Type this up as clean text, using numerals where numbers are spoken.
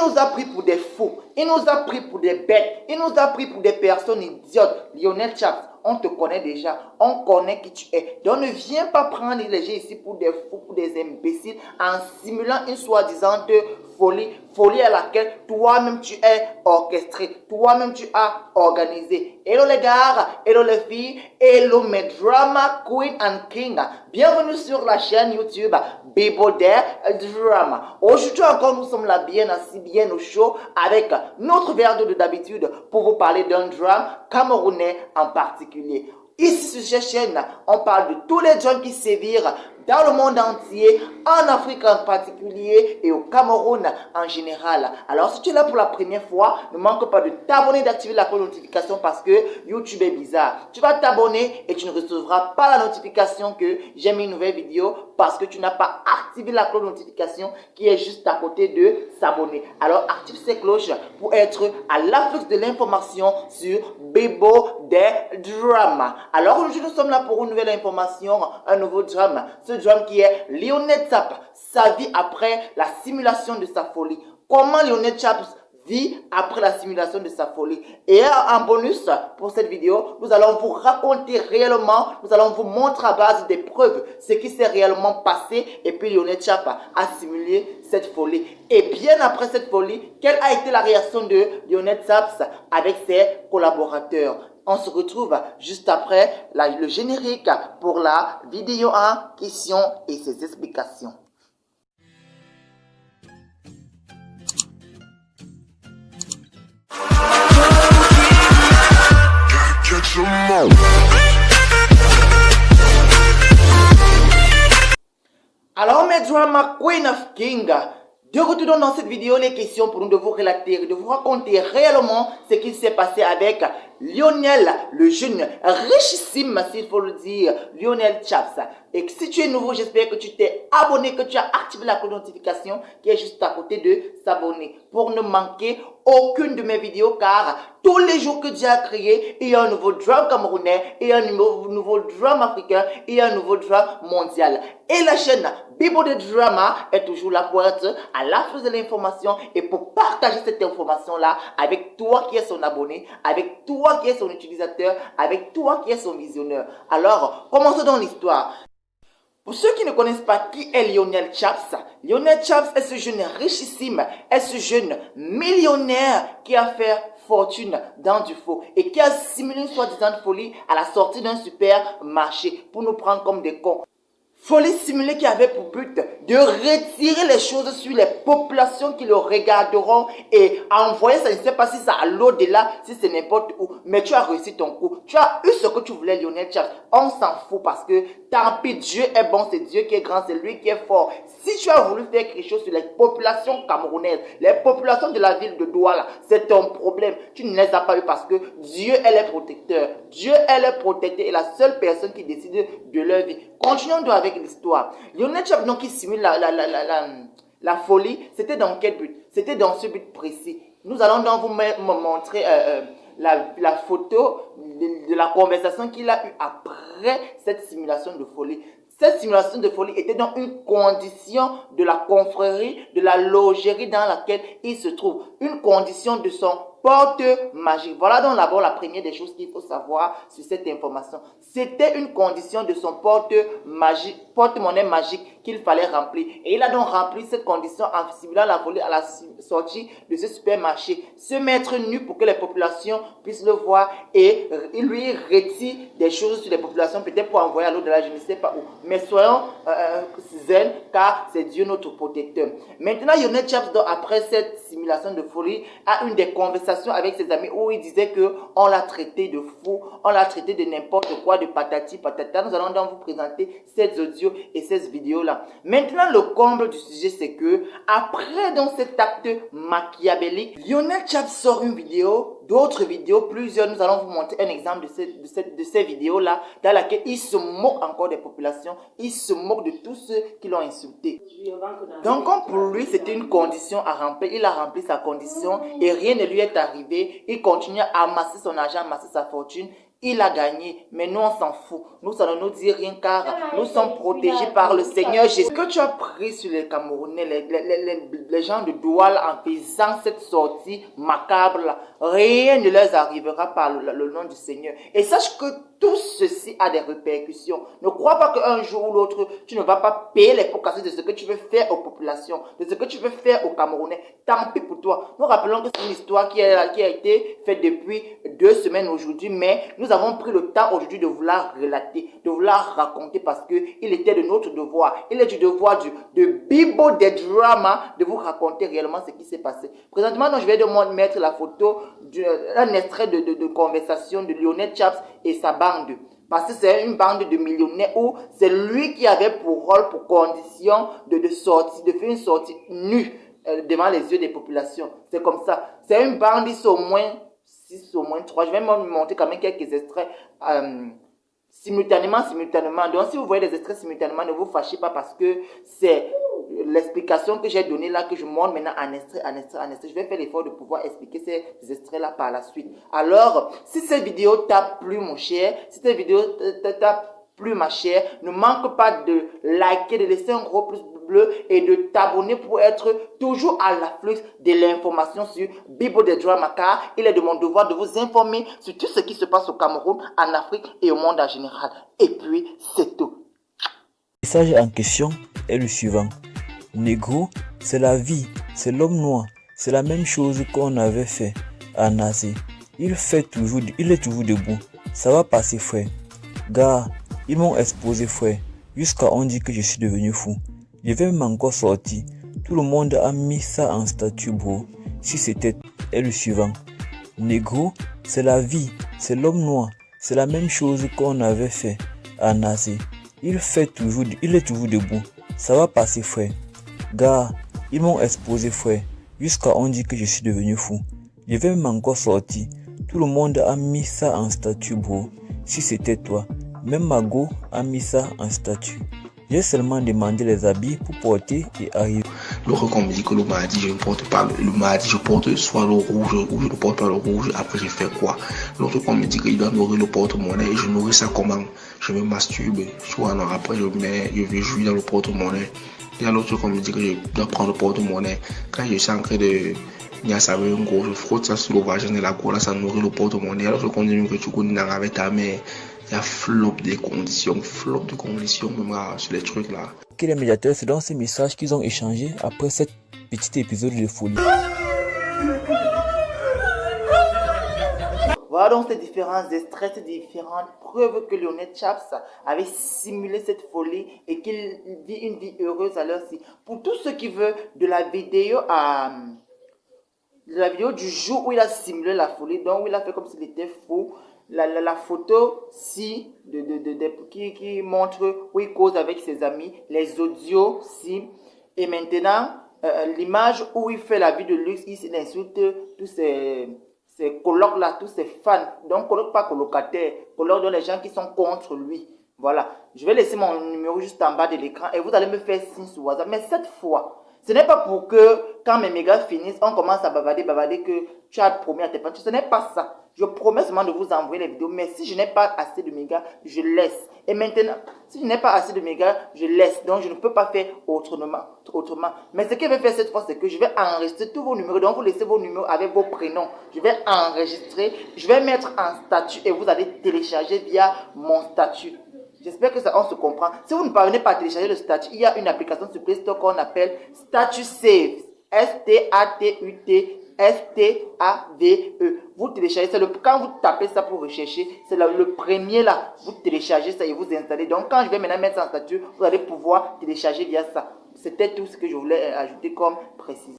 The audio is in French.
nous a pris pour des fous, il nous a pris pour des bêtes, il nous a pris pour des personnes idiotes. Lionel Chaps, on te connaît déjà, on connaît qui tu es. Donc ne viens pas prendre les gens ici pour des fous, pour des imbéciles, en simulant une soi-disant folie, folie à laquelle toi-même tu es orchestré, toi-même tu as organisé. Hello les gars, hello les filles, hello mes drama queen and king. Bienvenue sur la chaîne YouTube Bibo Drama. Aujourd'hui encore nous sommes là bien assis, bien au chaud avec notre verre d'eau de d'habitude pour vous parler d'un drame camerounais en particulier. Ici sur cette chaîne, on parle de tous les drames qui sévirent dans le monde entier, en Afrique en particulier et au Cameroun en général. Alors si tu es là pour la première fois, ne manque pas de t'abonner, d'activer la cloche de notification parce que YouTube est bizarre. Tu vas t'abonner et tu ne recevras pas la notification que j'ai mis une nouvelle vidéo parce que tu n'as pas activé la cloche de notification qui est juste à côté de s'abonner. Alors active ces cloches pour être à l'afflux de l'information sur Bibo Drama. Alors aujourd'hui nous sommes là pour une nouvelle information, un nouveau drame. Ce drame qui est Lionel Chaps, sa vie après la simulation de sa folie. Comment Lionel Chaps vit après la simulation de sa folie. Et en bonus pour cette vidéo, nous allons vous raconter réellement, nous allons vous montrer à base des preuves ce qui s'est réellement passé et puis Lionel Chaps a simulé cette folie. Et bien après cette folie, quelle a été la réaction de Lionel Chaps avec ses collaborateurs? On se retrouve juste après le générique pour la vidéo en question et ses explications. Alors mes drama Queen of King, de retour dans cette vidéo, les questions pour nous de vous relater, de vous raconter réellement ce qui s'est passé avec Lionel, le jeune richissime, s'il faut le dire, Lionel Chaps. Et si tu es nouveau, j'espère que tu t'es abonné, que tu as activé la cloche de notification qui est juste à côté de s'abonner pour ne manquer aucune de mes vidéos car tous les jours que Dieu a créé, il y a un nouveau drame camerounais, il y a un nouveau drame africain, il y a un nouveau drame mondial. Et la chaîne Bibo Drama est toujours là pour être à l'afflux de l'information et pour partager cette information-là avec toi qui es son abonné, avec toi qui es son utilisateur, avec toi qui es son visionneur. Alors, commençons dans l'histoire. Pour ceux qui ne connaissent pas qui est Lionel Chaps est ce jeune richissime, est ce jeune millionnaire qui a fait fortune dans du faux et qui a simulé une soi-disant folie à la sortie d'un supermarché pour nous prendre comme des cons. Folie simulée qui avait pour but de retirer les choses sur les populations qui le regarderont et envoyer ça, je ne sais pas si ça à l'au-delà, si c'est n'importe où, mais tu as réussi ton coup. Tu as eu ce que tu voulais, Lionel Chaps. On s'en fout parce que tant pis, Dieu est bon, c'est Dieu qui est grand, c'est lui qui est fort. Si tu as voulu faire quelque chose sur les populations camerounaises, les populations de la ville de Douala, c'est ton problème. Tu ne les as pas eu parce que Dieu est le protecteur. Dieu est le protecteur et la seule personne qui décide de leur vie. Continuons donc avec l'histoire. Lionel Chaps, donc, qui simule la folie, c'était dans quel but? C'était dans ce but précis. Nous allons donc vous montrer la photo de la conversation qu'il a eue après cette simulation de folie. Cette simulation de folie était donc une condition de la confrérie, de la logerie dans laquelle il se trouve. Une condition de son porte magique. Voilà donc d'abord la première des choses qu'il faut savoir sur cette information. C'était une condition de son porte-monnaie magique qu'il fallait remplir. Et il a donc rempli cette condition en simulant la volée à la sortie de ce supermarché. Se mettre nu pour que les populations puissent le voir et il lui retire des choses sur les populations, peut-être pour envoyer à l'au-delà, je ne sais pas où. Mais soyons zen car c'est Dieu notre protecteur. Maintenant, Lionel Chaps, après cette simulation de folie, a une des conversations avec ses amis où il disait que on l'a traité de fou, on l'a traité de n'importe quoi, de patati patata. Nous allons donc vous présenter ces audios et ces vidéos là. Maintenant, le comble du sujet, c'est que après donc cet acte machiavélique, Lionel Chaps sort une vidéo, d'autres vidéos, plusieurs. Nous allons vous montrer un exemple de ces vidéos là dans laquelle il se moque encore des populations, il se moque de tous ceux qui l'ont insulté. Donc comme pour lui c'était une condition à remplir, il a rempli sa condition et rien ne lui est arrivé. Il continue à amasser son argent, amasser sa fortune il a gagné, mais nous on s'en fout. Nous ça ne nous dit rien car nous sommes protégés par le Seigneur Jésus. Ce que tu as pris sur les Camerounais, les gens de Douala en faisant cette sortie macabre là, rien ne leur arrivera par le nom du Seigneur. Et sache que tout ceci a des répercussions. Ne crois pas qu'un jour ou l'autre, tu ne vas pas payer les pots cassés de ce que tu veux faire aux populations, de ce que tu veux faire aux Camerounais. Tant pis pour toi. Nous rappelons que c'est une histoire qui a été faite depuis 2 semaines aujourd'hui, mais nous avons pris le temps aujourd'hui de vous la relater, de vous la raconter parce que il était de notre devoir. Il est du devoir de Bible des dramas de vous raconter réellement ce qui s'est passé. Présentement, je vais de mettre la photo d'un extrait de conversation de Lionel Chaps et sa bande. Parce que c'est une bande de millionnaires où c'est lui qui avait pour rôle, pour condition de sortir, de faire une sortie nue devant les yeux des populations. C'est comme ça. C'est une bande, ils sont au moins 6, au moins 3. Je vais même montrer quand même quelques extraits simultanément. Donc si vous voyez des extraits simultanément, ne vous fâchez pas parce que c'est l'explication que j'ai donnée là, que je montre maintenant en extrait. Je vais faire l'effort de pouvoir expliquer ces extraits là par la suite. Alors, si cette vidéo t'a plu mon cher, si cette vidéo t'a plu ma chère, ne manque pas de liker, de laisser un gros pouce bleu et de t'abonner pour être toujours à l'afflux de l'information sur Bible des Drama car il est de mon devoir de vous informer sur tout ce qui se passe au Cameroun, en Afrique et au monde en général. Et puis, c'est tout. Le message en question est le suivant. Négro, c'est la vie, c'est l'homme noir. C'est la même chose qu'on avait fait à Nazé. Il est toujours debout. Ça va passer, frère. Gars, ils m'ont exposé, frère. Jusqu'à on dit que je suis devenu fou. Je vais même encore sortir. Tout le monde a mis ça en statut, bro. Si c'était est le suivant. Négro, c'est la vie, c'est l'homme noir. C'est la même chose qu'on avait fait à Nazé. Il est toujours debout. Ça va passer, frère. Gars, ils m'ont exposé, frère. Jusqu'à on dit que je suis devenu fou. Je vais même encore sortir. Tout le monde a mis ça en statut, bro. Si c'était toi. Même Mago a mis ça en statut. J'ai seulement demandé les habits pour porter et arriver. L'autre qu'on me dit que le mardi je ne porte pas le mardi je porte soit le rouge ou je ne porte pas le rouge, après je fais quoi? L'autre qu'on me dit qu'il doit nourrir le porte-monnaie et je nourris ça comment? Je me masturbe, soit non, après je vais jouer dans le porte-monnaie. Il y a l'autre qu'on me dit que je dois prendre le porte-monnaie. Quand je suis en train de savoir un gros, je frotte ça sur le vagin de la cour, là ça nourrit le porte-monnaie. Alors je continue que tu connais avec ta mère. Il y a flop de conditions même sur les trucs là. Les médiateurs, c'est dans ces messages qu'ils ont échangés après cet petit épisode de folie. Voilà donc ces différents extraits, ces différentes preuves que Lionel Chaps avait simulé cette folie et qu'il vit une vie heureuse à l'heure-ci. Pour tous ceux qui veulent de la vidéo du jour où il a simulé la folie, donc où il a fait comme s'il était fou, la photo ci qui montre où il cause avec ses amis, les audios ci, et maintenant l'image où il fait la vie de luxe, il insulte tous ces colocs là, tous ces fans, donc colocs pas colocataires, colocs donc les gens qui sont contre lui. Voilà, je vais laisser mon numéro juste en bas de l'écran et vous allez me faire signe sur WhatsApp, mais cette fois, ce n'est pas pour que quand mes mégas finissent, on commence à bavarder que tu as promis à tes fans. Ce n'est pas ça. Je promets seulement de vous envoyer les vidéos, mais si je n'ai pas assez de mégas, je laisse. Et maintenant, si je n'ai pas assez de mégas, je laisse. Donc, je ne peux pas faire autrement. Mais ce que je vais faire cette fois, c'est que je vais enregistrer tous vos numéros. Donc, vous laissez vos numéros avec vos prénoms. Je vais enregistrer, je vais mettre en statut et vous allez télécharger via mon statut. J'espère que ça, on se comprend. Si vous ne parvenez pas à télécharger le statut, il y a une application sur Play Store qu'on appelle Statut Save. STATUT-STAVE. Vous téléchargez ça. Quand vous tapez ça pour rechercher, c'est le premier là. Vous téléchargez ça et vous installez. Donc, quand je vais maintenant mettre ça en statut, vous allez pouvoir télécharger via ça. C'était tout ce que je voulais ajouter comme précision.